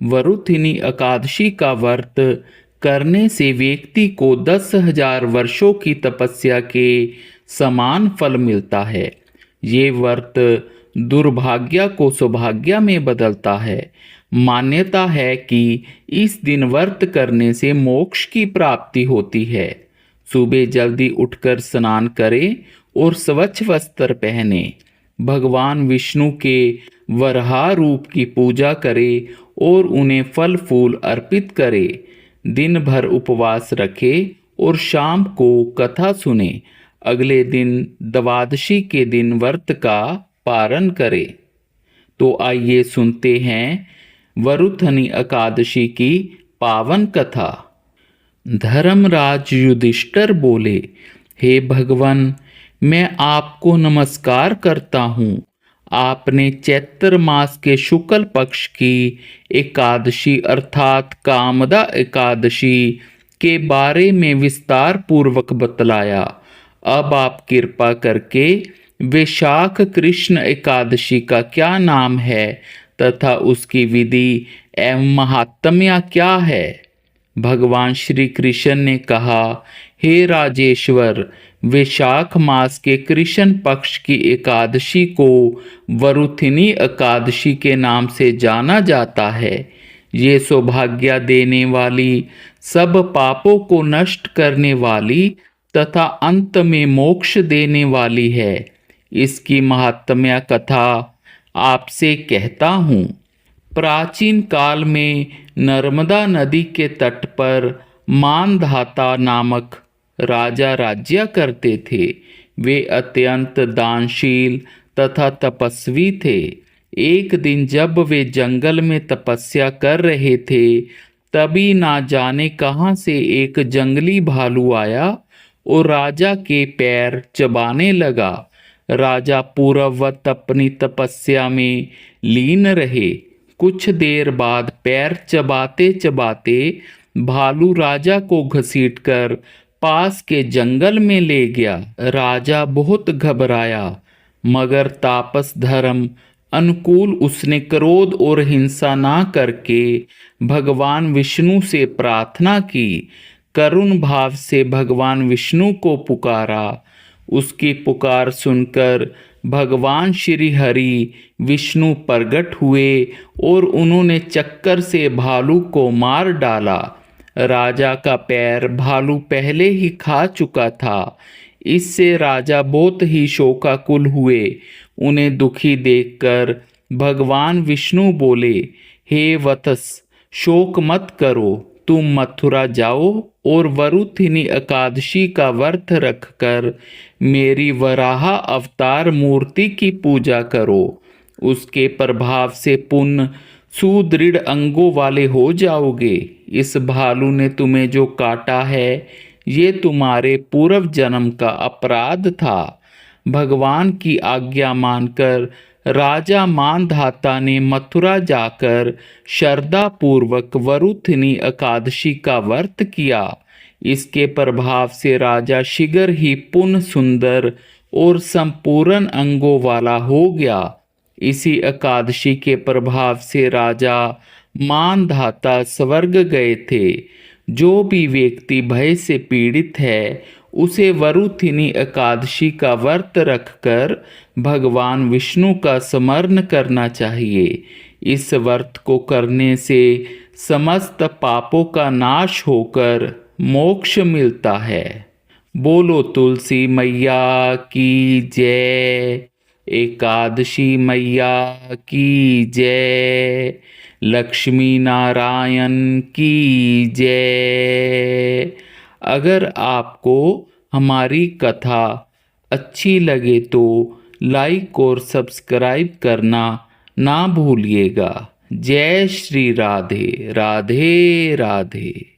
वरुथिनी एकादशी का व्रत करने से व्यक्ति को 10,000 वर्षों की तपस्या के समान फल मिलता है। ये व्रत दुर्भाग्य को सौभाग्य में बदलता है। मान्यता है कि इस दिन व्रत करने से मोक्ष की प्राप्ति होती है। सुबह जल्दी उठकर स्नान करें और स्वच्छ वस्त्र पहने। भगवान विष्णु के वराह रूप की पूजा करें और उन्हें फल फूल अर्पित करें। दिन भर उपवास रखें और शाम को कथा सुने। अगले दिन द्वादशी के दिन व्रत का पारण करें। तो आइए सुनते हैं वरुथनी एकादशी की पावन कथा। धर्मराज युधिष्ठिर बोले, हे भगवान, मैं आपको नमस्कार करता हूँ। आपने चैत्र मास के शुक्ल पक्ष की एकादशी अर्थात कामदा एकादशी के बारे में विस्तार पूर्वक बतलाया। अब आप कृपा करके वैशाख कृष्ण एकादशी का क्या नाम है तथा उसकी विधि एवं महात्म्य क्या है। भगवान श्री कृष्ण ने कहा, हे राजेश्वर, वैशाख मास के कृष्ण पक्ष की एकादशी को वरुथिनी एकादशी के नाम से जाना जाता है। ये सौभाग्य देने वाली, सब पापों को नष्ट करने वाली तथा अंत में मोक्ष देने वाली है। इसकी महात्म्य कथा आपसे कहता हूँ। प्राचीन काल में नर्मदा नदी के तट पर मानधाता नामक राजा राज्य करते थे। वे अत्यंत दानशील तथा तपस्वी थे। एक दिन जब वे जंगल में तपस्या कर रहे थे, तभी ना जाने कहां से एक जंगली भालू आया और राजा के पैर चबाने लगा। राजा पूर्ववत अपनी तपस्या में लीन रहे। कुछ देर बाद पैर चबाते चबाते भालू राजा को घसीटकर पास के जंगल में ले गया। राजा बहुत घबराया, मगर तापस धर्म अनुकूल उसने क्रोध और हिंसा ना करके भगवान विष्णु से प्रार्थना की। करुण भाव से भगवान विष्णु को पुकारा। उसकी पुकार सुनकर भगवान श्री हरि विष्णु प्रकट हुए और उन्होंने चक्कर से भालू को मार डाला। राजा का पैर भालू पहले ही खा चुका था। इससे राजा बहुत ही शोकाकुल हुए। उन्हें दुखी देखकर भगवान विष्णु बोले, हे वत्स, शोक मत करो। तुम मथुरा जाओ और वरुथिनी एकादशी का व्रत रखकर मेरी वराह अवतार मूर्ति की पूजा करो। उसके प्रभाव से पुण्य सुदृढ़ अंगों वाले हो जाओगे। इस भालू ने तुम्हें जो काटा है, ये तुम्हारे पूर्व जन्म का अपराध था। भगवान की आज्ञा मानकर राजा मानधाता ने मथुरा जाकर श्रद्धा पूर्वक वरुथिनी एकादशी का व्रत किया। इसके प्रभाव से राजा शीघ्र ही पुण्य सुंदर और संपूर्ण अंगों वाला हो गया। इसी एकादशी के प्रभाव से राजा मानधाता स्वर्ग गए थे। जो भी व्यक्ति भय से पीड़ित है, उसे वरुथिनी एकादशी का व्रत रखकर भगवान विष्णु का स्मरण करना चाहिए। इस व्रत को करने से समस्त पापों का नाश होकर मोक्ष मिलता है। बोलो तुलसी मैया की जय। एकादशी मैया की जय। लक्ष्मी नारायण की जय। अगर आपको हमारी कथा अच्छी लगे तो लाइक और सब्सक्राइब करना ना भूलिएगा। जय श्री राधे राधे राधे।